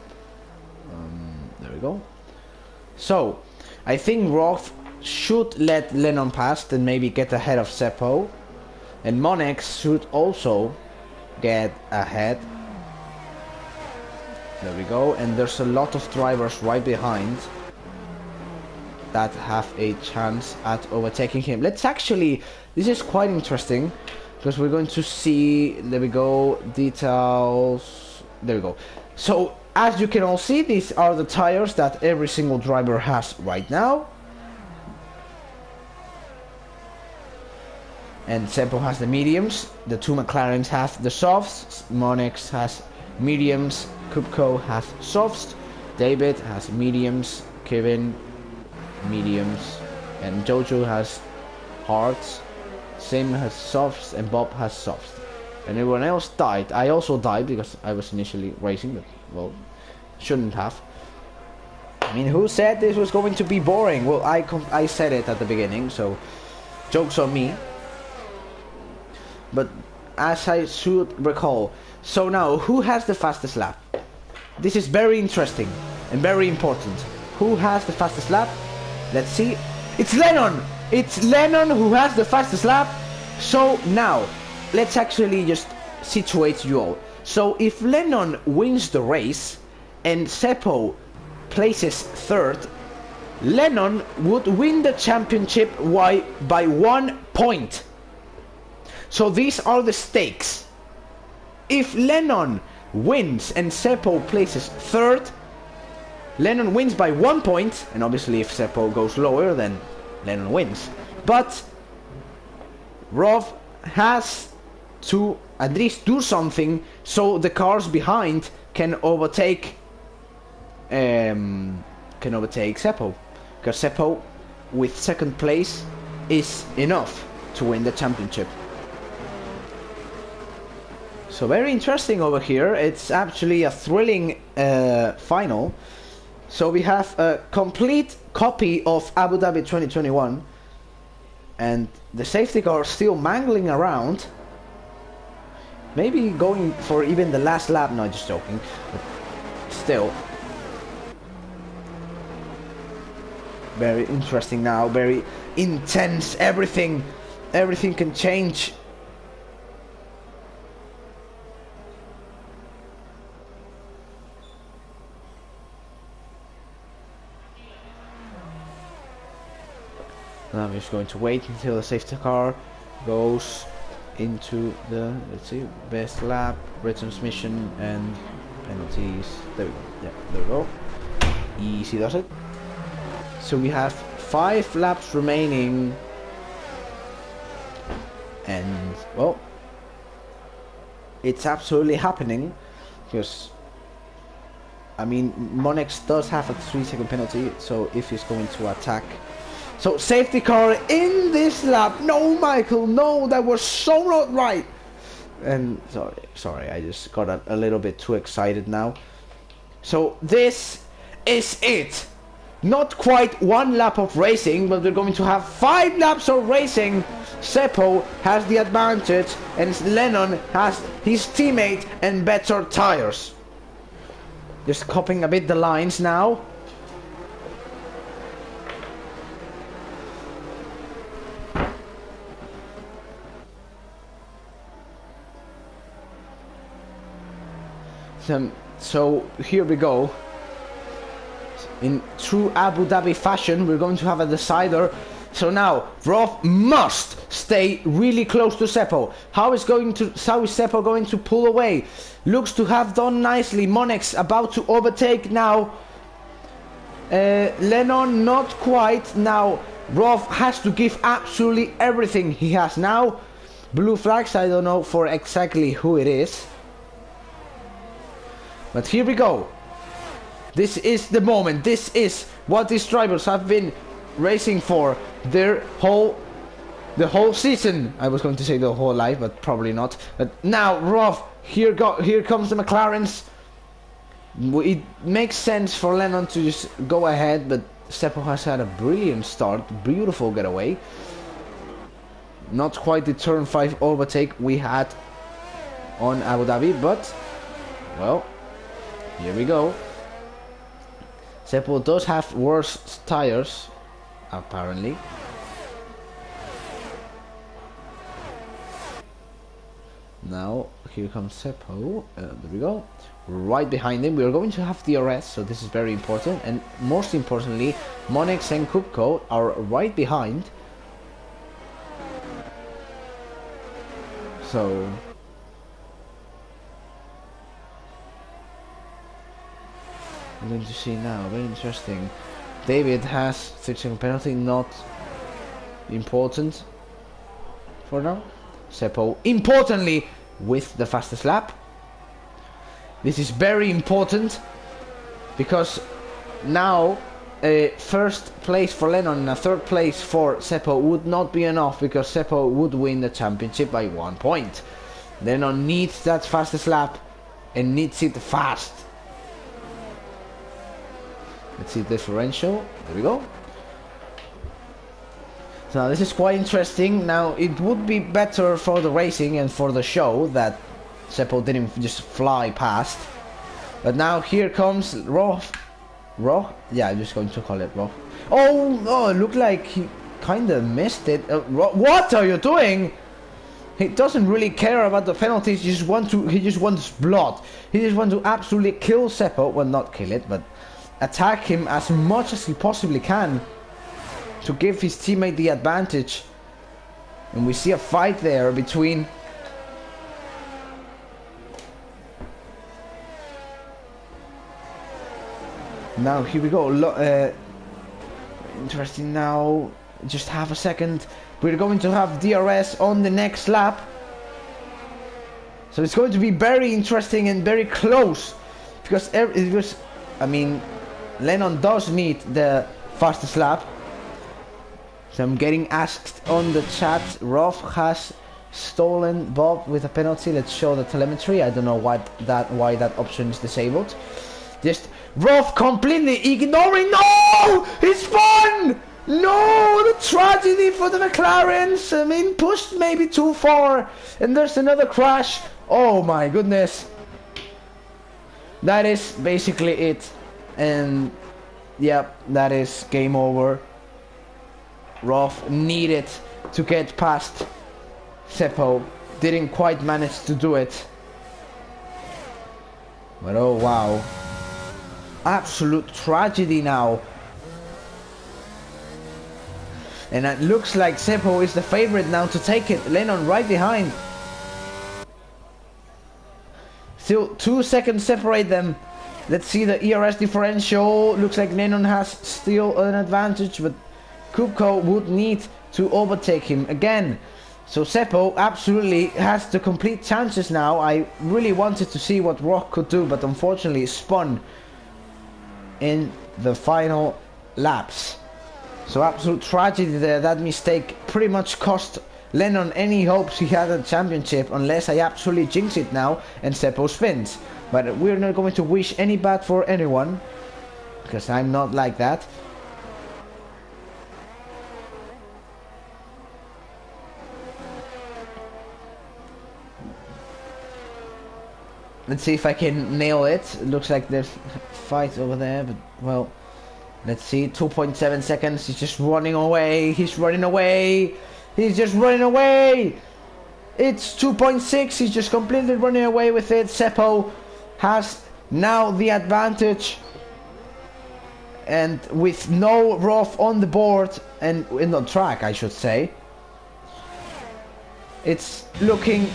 There we go. So, I think Roth should let Lennon pass and maybe get ahead of Seppo. And Monex should also get ahead. There we go. And there's a lot of drivers right behind that have a chance at overtaking him. Let's actually, this is quite interesting because we're going to see, there we go, details, there we go. So as you can all see, these are the tires that every single driver has right now. And Seppo has the mediums, the two McLarens have the softs, Monex has mediums, Kupko has softs, David has mediums, Kevin mediums, and Jojo has hards, Sim has softs, and Bob has softs. And everyone else died. I also died because I was initially racing, but well, shouldn't have. I mean, who said this was going to be boring? Well, I said it at the beginning, so joke's on me. But as I should recall, so now who has the fastest lap? This is very interesting and very important. Who has the fastest lap? Let's see. It's Lennon! It's Lennon who has the fastest lap. So now, let's actually just situate you all. So if Lennon wins the race and Seppo places third, Lennon would win the championship by 1 point. So these are the stakes. If Lennon wins and Seppo places third, Lennon wins by 1 point, and obviously if Seppo goes lower, then Lennon wins. But Rov has to at least do something so the cars behind can overtake Seppo, because Seppo with second place is enough to win the championship. So very interesting over here. It's actually a thrilling final. So we have a complete copy of Abu Dhabi 2021, and the safety car still mangling around. Maybe going for even the last lap. No, just joking. But still, very interesting now. Very intense. Everything can change. Now I'm just going to wait until the safety car goes into the, let's see, best lap, retransmission, and penalties. There we go. Yeah, there we go. Easy does it. So we have 5 laps remaining, and well, it's absolutely happening, because I mean, Monex does have a 3-second penalty, so if he's going to attack. So safety car in this lap. No, Michael, no, that was so not right. And sorry, I just got a little bit too excited now. So this is it. Not quite 1 lap of racing, but we're going to have 5 laps of racing. Seppo has the advantage, and Lennon has his teammate and better tires. Just copying a bit the lines now. So here we go. In true Abu Dhabi fashion, we're going to have a decider. So now Rolf must stay really close to Seppo. How is Seppo going to pull away? Looks to have done nicely. Monex about to overtake now. Lennon not quite. Now Rolf has to give absolutely everything he has now. Blue flags, I don't know for exactly who it is. But here we go. This is the moment. This is what these drivers have been racing for the whole season. I was going to say the whole life, but probably not. But now, Rolf, here comes the McLarens. It makes sense for Lennon to just go ahead, but Seppo has had a brilliant start, beautiful getaway. Not quite the turn 5 overtake we had on Abu Dhabi, but well, here we go. Seppo does have worse tires, apparently. Now, here comes Seppo. There we go. Right behind him, we are going to have DRS, so this is very important. And most importantly, Monex and Kupko are right behind. So I'm going to see now, very interesting. David has 6-second penalty, not important for now. Seppo, importantly, with the fastest lap. This is very important, because now first place for Lennon and a 3rd place for Seppo would not be enough, because Seppo would win the championship by 1 point. Lennon needs that fastest lap and needs it fast. Let's see differential. There we go. So now this is quite interesting. Now it would be better for the racing and for the show that Seppo didn't just fly past. But now here comes Rolf. Yeah, I'm just going to call it Rolf. Oh, it looked like he kind of missed it. What are you doing? He doesn't really care about the penalties. He just wants blood. He just wants to absolutely kill Seppo. Well, not kill it, but attack him as much as he possibly can to give his teammate the advantage. And we see a fight there between now here we go. Interesting. Now just half a second, we're going to have DRS on the next lap, so it's going to be very interesting and very close, because it was, I mean, Lennon does need the fastest lap. So I'm getting asked on the chat, Rolf has stolen Bob with a penalty. Let's show the telemetry. I don't know why that option is disabled. Just Rolf completely ignoring. No! It's fun! No! The tragedy for the McLarens. I mean, pushed maybe too far. And there's another crash. Oh my goodness. That is basically it. And yeah, that is game over. Rolf needed to get past Seppo, didn't quite manage to do it. But oh wow, absolute tragedy now. And it looks like Seppo is the favorite now to take it. Lennon right behind. Still 2 seconds separate them. Let's see the ERS differential. Looks like Lennon has still an advantage, but Kupko would need to overtake him again. So Seppo absolutely has the complete chances now. I really wanted to see what Rock could do, but unfortunately spun in the final laps. So absolute tragedy there. That mistake pretty much cost Lennon any hopes he had at the championship, unless I absolutely jinx it now and Seppo spins. But we're not going to wish any bad for anyone, because I'm not like that. Let's see if I can nail it. It looks like there's fight over there, but well, let's see. 2.7 seconds. He's just running away. He's running away. He's just running away. It's 2.6. He's just completely running away with it. Seppo has now the advantage, and with no rough on the board and in the track, I should say, it's looking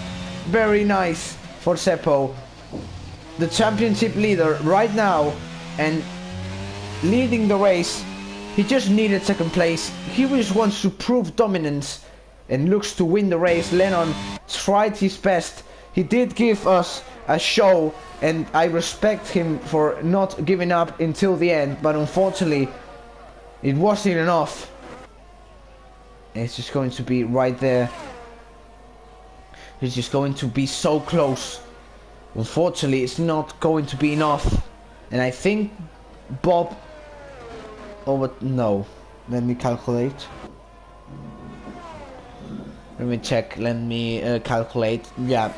very nice for Seppo, the championship leader right now and leading the race. He just needed second place. He just wants to prove dominance and looks to win the race. Lennon tried his best. He did give us a show, and I respect him for not giving up until the end, but unfortunately it wasn't enough. It's just going to be right there. It's just going to be so close. Unfortunately, it's not going to be enough. And I think Bob over... No. Let me calculate. Let me check. Let me calculate. Yeah.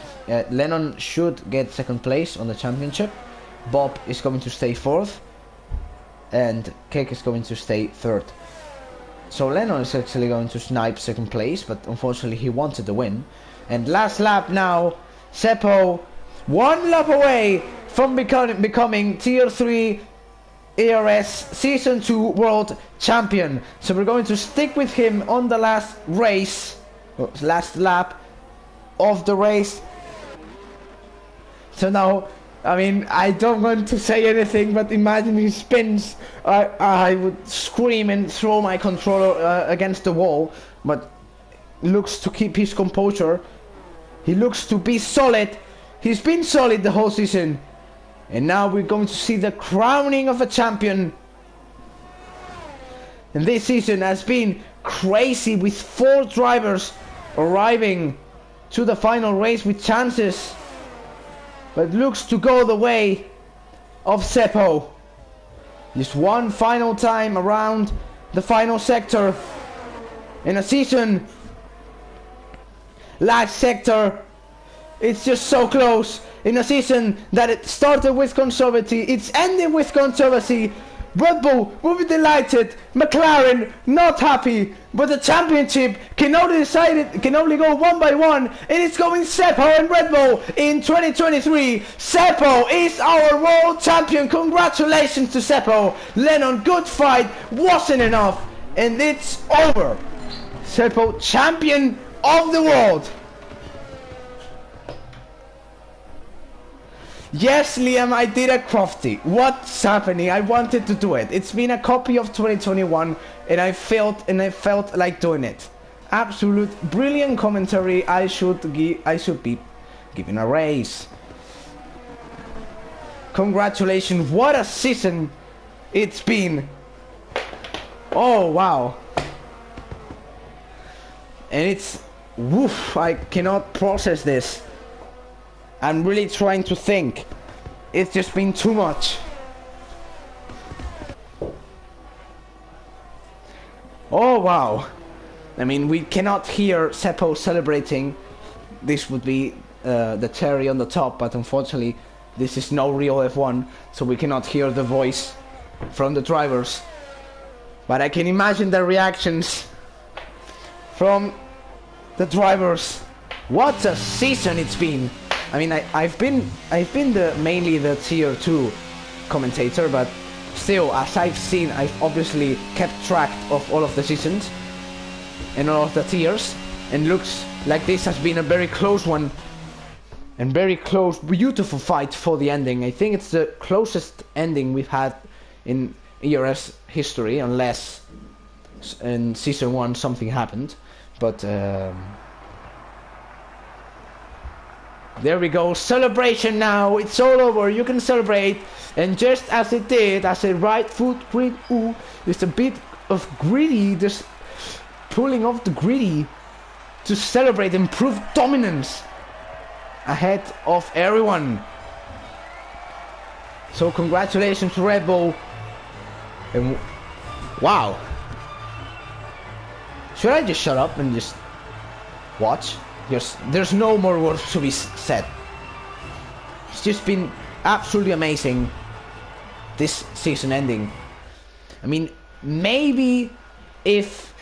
Lennon should get second place on the championship. Bob is going to stay fourth. And Cake is going to stay third. So Lennon is actually going to snipe second place, but unfortunately he wanted the win. And last lap now, Seppo, 1 lap away from becoming Tier 3 ERS Season 2 World Champion. So we're going to stick with him on the last race, last lap of the race. So now, I mean, I don't want to say anything, but imagine he spins. I would scream and throw my controller against the wall, but looks to keep his composure. He looks to be solid. He's been solid the whole season. And now we're going to see the crowning of a champion. And this season has been crazy, with 4 drivers arriving to the final race with chances. But looks to go the way of Seppo. Just one final time around the final sector in a season. Last sector. It's just so close. In a season that it started with controversy, it's ending with controversy. Red Bull will be delighted. McLaren not happy. But the championship can only go one by one, and it's going Seppo and Red Bull in 2023. Seppo is our world champion. Congratulations to Seppo. Lennon, good fight, wasn't enough, and it's over. Seppo, champion of the world. Yes, Liam, I did a crofty. What's happening? I wanted to do it. It's been a copy of 2021, and I felt like doing it. Absolute brilliant commentary. I should be given a raise. Congratulations! What a season it's been. Oh wow! And it's woof. I cannot process this. I'm really trying to think. It's just been too much. Oh wow. I mean, we cannot hear Seppo celebrating. This would be the cherry on the top, but unfortunately this is no real F1, so we cannot hear the voice from the drivers. But I can imagine the reactions from the drivers. What a season it's been. I mean, I've been mainly the tier 2 commentator, but still, as I've seen, I've obviously kept track of all of the seasons. and all of the tiers, and looks like this has been a very close one, and very close, beautiful fight for the ending. I think it's the closest ending we've had in ERS history, unless in Season 1 something happened, but there we go, celebration now, it's all over, you can celebrate. And just as it did, as a right foot grid, ooh, there's a bit of greedy, just pulling off the greedy to celebrate and prove dominance ahead of everyone. So congratulations to Red Bull. And wow. Should I just shut up and just watch? There's no more words to be said. It's just been absolutely amazing, this season ending. I mean, maybe if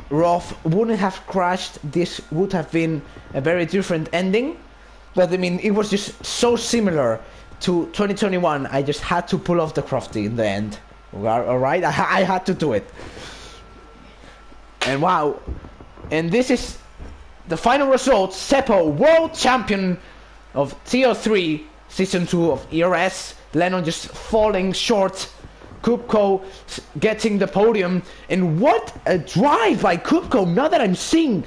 Roth wouldn't have crashed, this would have been a very different ending. But I mean, it was just so similar to 2021. I just had to pull off the Crofty in the end. Alright, I had to do it. And wow. And this is the final result. Seppo, world champion of Tier 3 Season 2 of ERS. Lennon just falling short. Kupko getting the podium. And what a drive by Kupko. Now that I'm seeing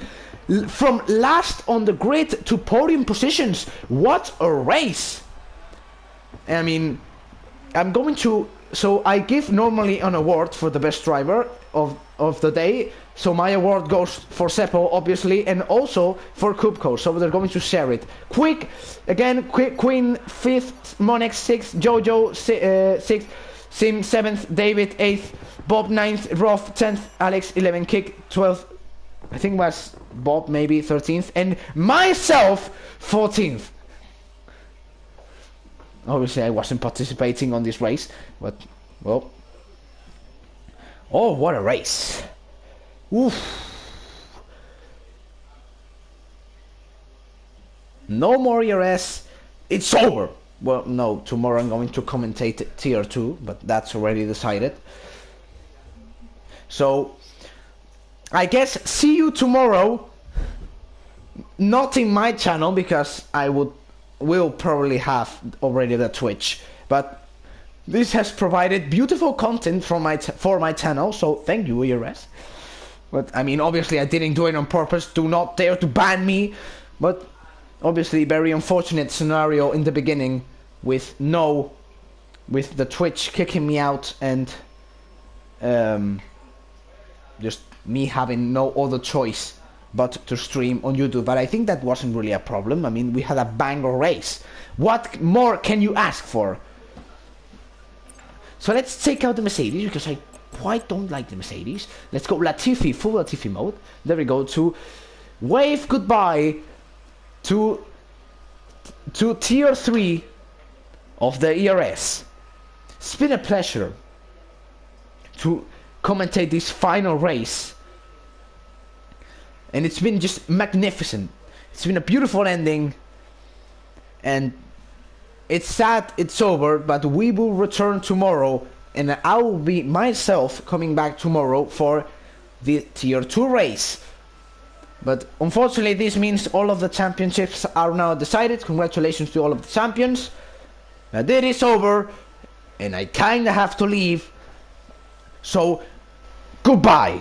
from last on the grid to podium positions. What a race. I mean, I'm going to... So I give normally an award for the best driver of the day. So my award goes for Seppo, obviously, and also for Kupko. So they're going to share it. Quick, again, Queen 5th, Monex 6th, Jojo 6th, Sim 7th, David 8th, Bob 9th, Roth 10th, Alex 11th, Kick 12th. I think was Bob maybe 13th, and myself 14th. Obviously, I wasn't participating on this race, but, well. Oh, what a race. Oof. No more ERS. It's over. Well, no, tomorrow I'm going to commentate Tier 2, but that's already decided. So, I guess see you tomorrow. Not in my channel, because I will probably have already the Twitch, but this has provided beautiful content for my channel, so thank you, ERS. But I mean, obviously I didn't do it on purpose. Do not dare to ban me. But obviously very unfortunate scenario in the beginning with the Twitch kicking me out and just me having no other choice but to stream on YouTube. But I think that wasn't really a problem. I mean, we had a banger race. What more can you ask for? So let's take out the Mercedes, because I quite don't like the Mercedes. Let's go Latifi, full Latifi mode. There we go, to wave goodbye to Tier 3 of the ERS. It's been a pleasure to commentate this final race. And it's been just magnificent. It's been a beautiful ending. And it's sad it's over, but we will return tomorrow. And I will be myself coming back tomorrow for the Tier 2 race. But unfortunately, this means all of the championships are now decided. Congratulations to all of the champions. Now that is over, and I kinda have to leave. So, goodbye.